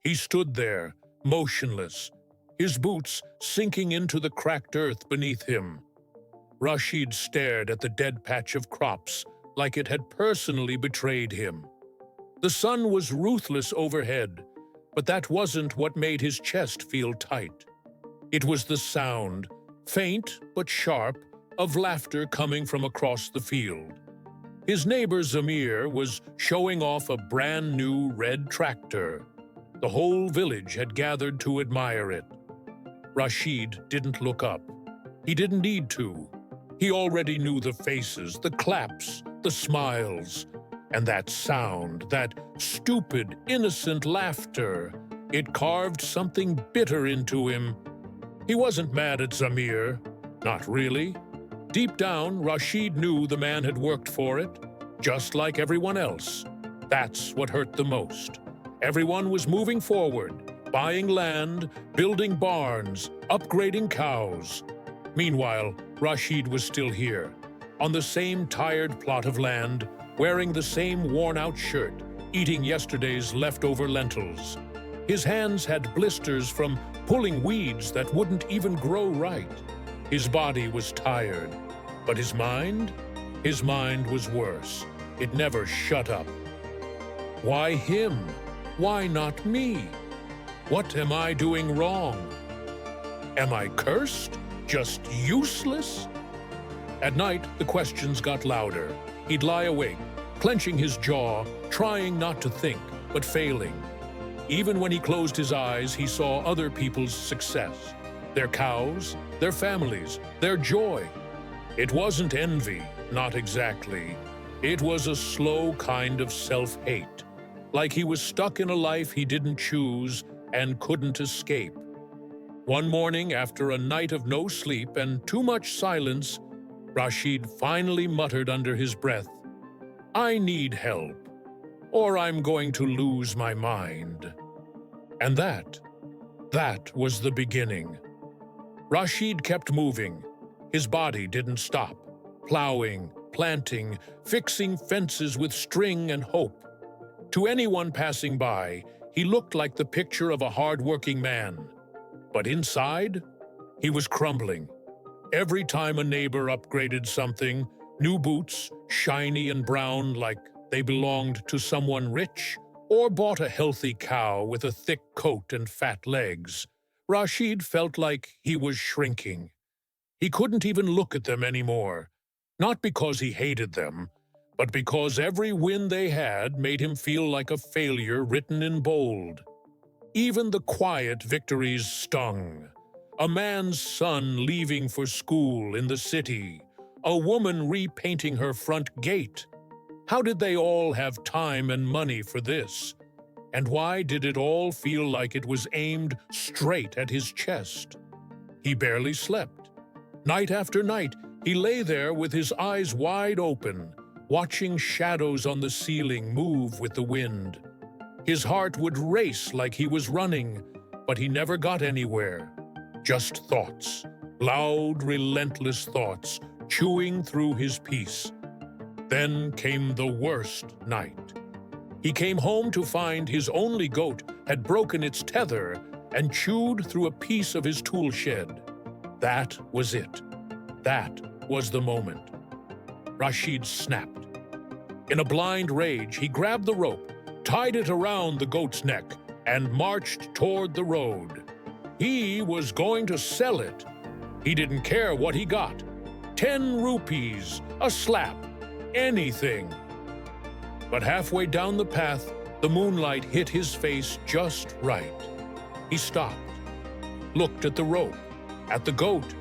He stood there, motionless, his boots sinking into the cracked earth beneath him. Rashid stared at the dead patch of crops like it had personally betrayed him. The sun was ruthless overhead, but that wasn't what made his chest feel tight. It was the sound, faint but sharp, of laughter coming from across the field. His neighbor Zamir was showing off a brand new red tractor. The whole village had gathered to admire it. Rashid didn't look up. He didn't need to. He already knew the faces, the claps, the smiles, and that sound, that stupid, innocent laughter. It carved something bitter into him. He wasn't mad at Zamir. Not really. Deep down, Rashid knew the man had worked for it, just like everyone else. That's what hurt the most. Everyone was moving forward, buying land, building barns, upgrading cows. Meanwhile, Rashid was still here, on the same tired plot of land, wearing the same worn-out shirt, eating yesterday's leftover lentils. His hands had blisters from pulling weeds that wouldn't even grow right. His body was tired, but his mind? His mind was worse. It never shut up. Why him? Why not me? What am I doing wrong? Am I cursed? Just useless? At night, the questions got louder. He'd lie awake, clenching his jaw, trying not to think, but failing. Even when he closed his eyes, he saw other people's success. Their cows, their families, their joy. It wasn't envy, not exactly. It was a slow kind of self-hate, like he was stuck in a life he didn't choose and couldn't escape. One morning, after a night of no sleep and too much silence, Rashid finally muttered under his breath, "I need help, or I'm going to lose my mind." And that was the beginning. Rashid kept moving. His body didn't stop, plowing, planting, fixing fences with string and hope. To anyone passing by, he looked like the picture of a hard-working man. But inside, he was crumbling. Every time a neighbor upgraded something, new boots, shiny and brown like they belonged to someone rich, or bought a healthy cow with a thick coat and fat legs, Rashid felt like he was shrinking. He couldn't even look at them anymore, not because he hated them, but because every win they had made him feel like a failure written in bold. Even the quiet victories stung. A man's son leaving for school in the city, a woman repainting her front gate. How did they all have time and money for this? And why did it all feel like it was aimed straight at his chest? He barely slept. Night after night, he lay there with his eyes wide open, watching shadows on the ceiling move with the wind. His heart would race like he was running, but he never got anywhere. Just thoughts, loud, relentless thoughts, chewing through his peace. Then came the worst night. He came home to find his only goat had broken its tether and chewed through a piece of his tool shed. That was it. That was the moment. Rashid snapped. In a blind rage, he grabbed the rope, tied it around the goat's neck, and marched toward the road. He was going to sell it. He didn't care what he got. 10 rupees, a slap, anything. But halfway down the path, the moonlight hit his face just right. He stopped, looked at the rope, at the goat,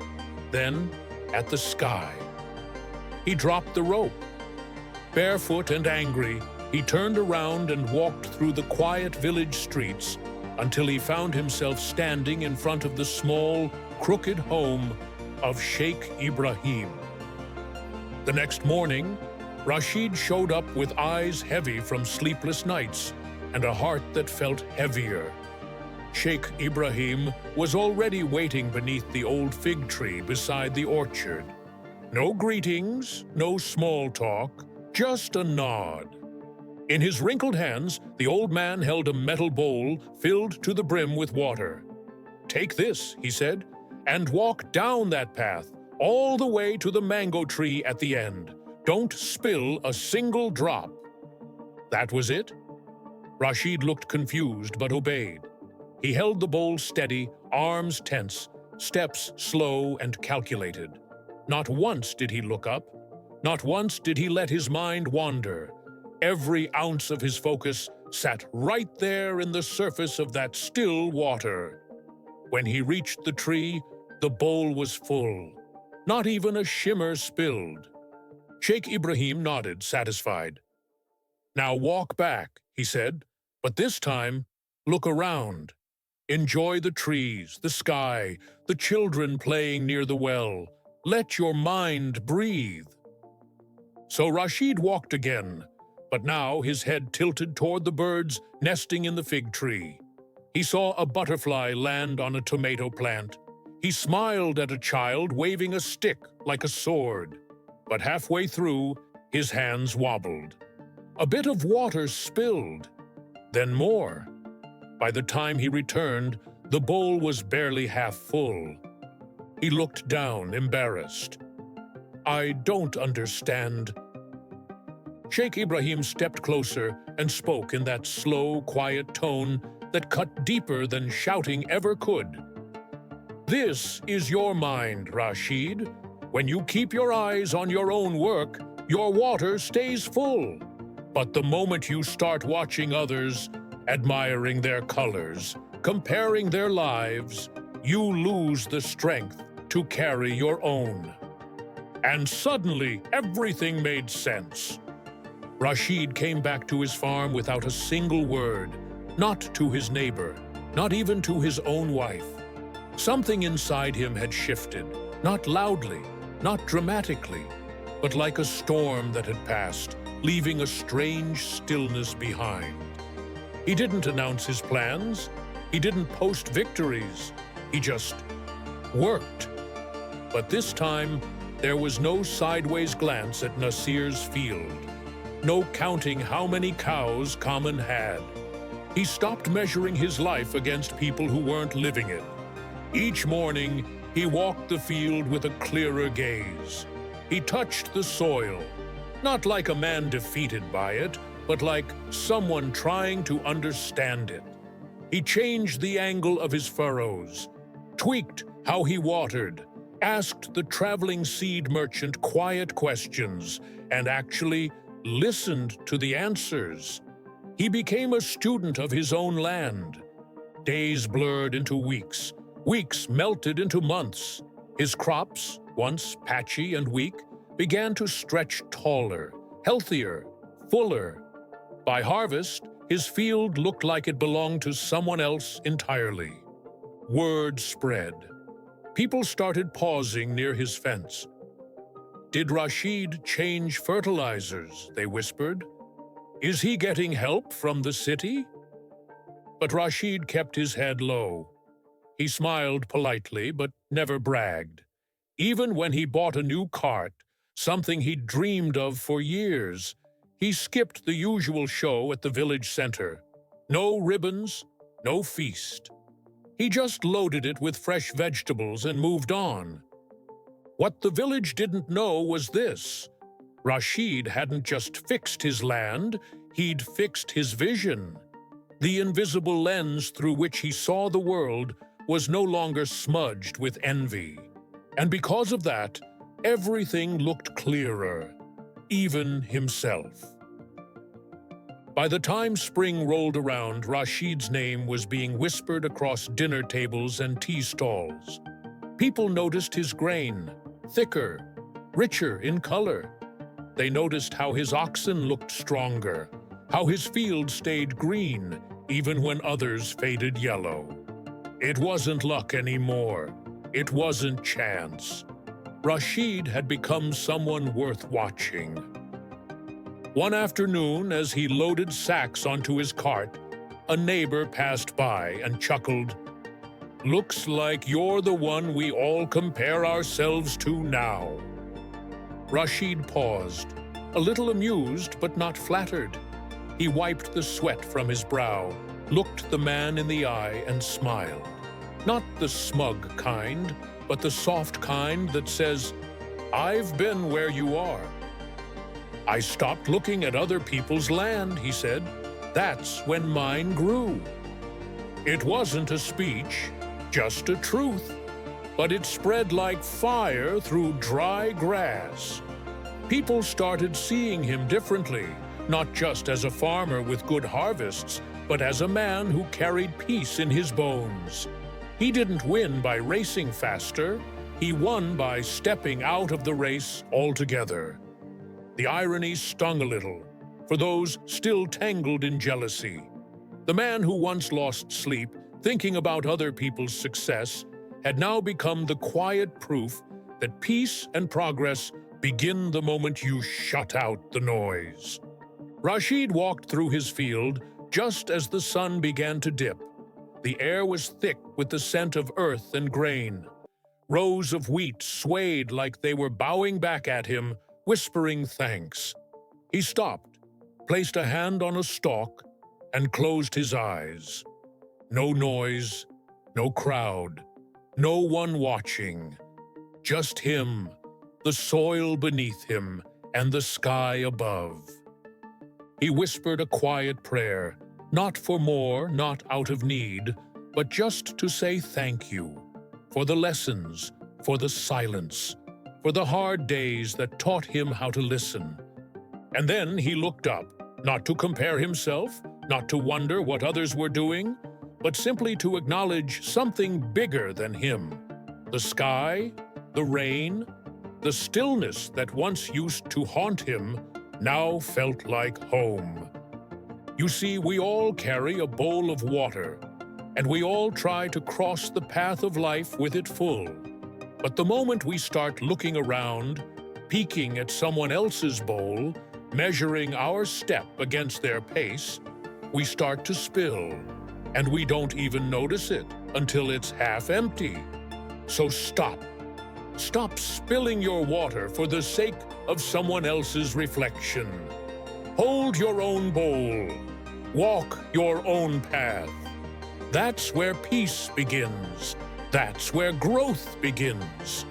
then at the sky. He dropped the rope. Barefoot and angry, he turned around and walked through the quiet village streets until he found himself standing in front of the small, crooked home of Sheikh Ibrahim. The next morning, Rashid showed up with eyes heavy from sleepless nights and a heart that felt heavier. Sheikh Ibrahim was already waiting beneath the old fig tree beside the orchard. No greetings, no small talk, just a nod. In his wrinkled hands, the old man held a metal bowl filled to the brim with water. "Take this," he said, "and walk down that path, all the way to the mango tree at the end. Don't spill a single drop." That was it? Rashid looked confused but obeyed. He held the bowl steady, arms tense, steps slow and calculated. Not once did he look up. Not once did he let his mind wander. Every ounce of his focus sat right there in the surface of that still water. When he reached the tree, the bowl was full. Not even a shimmer spilled. Sheikh Ibrahim nodded, satisfied. "Now walk back," he said, "but this time, look around. Enjoy the trees, the sky, the children playing near the well. Let your mind breathe." So Rashid walked again, but now his head tilted toward the birds nesting in the fig tree. He saw a butterfly land on a tomato plant. He smiled at a child waving a stick like a sword. But halfway through, his hands wobbled. A bit of water spilled, then more. By the time he returned, the bowl was barely half full. He looked down, embarrassed. "I don't understand." Sheikh Ibrahim stepped closer and spoke in that slow, quiet tone that cut deeper than shouting ever could. "This is your mind, Rashid. When you keep your eyes on your own work, your water stays full. But the moment you start watching others, admiring their colors, comparing their lives, you lose the strength to carry your own." And suddenly, everything made sense. Rashid came back to his farm without a single word, not to his neighbor, not even to his own wife. Something inside him had shifted, not loudly, not dramatically, but like a storm that had passed, leaving a strange stillness behind. He didn't announce his plans. He didn't post victories. He just worked. But this time, there was no sideways glance at Nasir's field, no counting how many cows Kaman had. He stopped measuring his life against people who weren't living it. Each morning, he walked the field with a clearer gaze. He touched the soil, not like a man defeated by it, but like someone trying to understand it. He changed the angle of his furrows, tweaked how he watered, asked the traveling seed merchant quiet questions, and actually listened to the answers. He became a student of his own land. Days blurred into weeks. Weeks melted into months. His crops, once patchy and weak, began to stretch taller, healthier, fuller. By harvest, his field looked like it belonged to someone else entirely. Word spread. People started pausing near his fence. "Did Rashid change fertilizers?" they whispered. "Is he getting help from the city?" But Rashid kept his head low. He smiled politely, but never bragged. Even when he bought a new cart, something he'd dreamed of for years, he skipped the usual show at the village center. No ribbons, no feast. He just loaded it with fresh vegetables and moved on. What the village didn't know was this: Rashid hadn't just fixed his land, he'd fixed his vision. The invisible lens through which he saw the world was no longer smudged with envy. And because of that, everything looked clearer, even himself. By the time spring rolled around, Rashid's name was being whispered across dinner tables and tea stalls. People noticed his grain, thicker, richer in color. They noticed how his oxen looked stronger, how his field stayed green, even when others faded yellow. It wasn't luck anymore. It wasn't chance. Rashid had become someone worth watching. One afternoon, as he loaded sacks onto his cart, a neighbor passed by and chuckled, "Looks like you're the one we all compare ourselves to now." Rashid paused, a little amused but not flattered. He wiped the sweat from his brow, looked the man in the eye, and smiled. Not the smug kind, but the soft kind that says, "I've been where you are." "I stopped looking at other people's land," he said. "That's when mine grew." It wasn't a speech, just a truth, but it spread like fire through dry grass. People started seeing him differently, not just as a farmer with good harvests, but as a man who carried peace in his bones. He didn't win by racing faster, he won by stepping out of the race altogether. The irony stung a little, for those still tangled in jealousy. The man who once lost sleep thinking about other people's success had now become the quiet proof that peace and progress begin the moment you shut out the noise. Rashid walked through his field just as the sun began to dip. The air was thick with the scent of earth and grain. Rows of wheat swayed like they were bowing back at him, whispering thanks. He stopped, placed a hand on a stalk, and closed his eyes. No noise, no crowd, no one watching. Just him, the soil beneath him, and the sky above. He whispered a quiet prayer, not for more, not out of need, but just to say thank you, for the lessons, for the silence, for the hard days that taught him how to listen. And then he looked up, not to compare himself, not to wonder what others were doing, but simply to acknowledge something bigger than him. The sky, the rain, the stillness that once used to haunt him now felt like home. You see, we all carry a bowl of water, and we all try to cross the path of life with it full. But the moment we start looking around, peeking at someone else's bowl, measuring our step against their pace, we start to spill, and we don't even notice it until it's half empty. So stop. Stop spilling your water for the sake of someone else's reflection. Hold your own bowl. Walk your own path. That's where peace begins. That's where growth begins.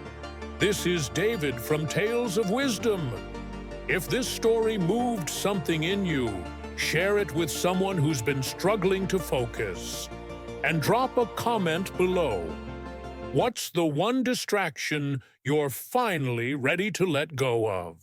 This is David from Tales of Wisdom. If this story moved something in you, share it with someone who's been struggling to focus. And drop a comment below. What's the one distraction you're finally ready to let go of?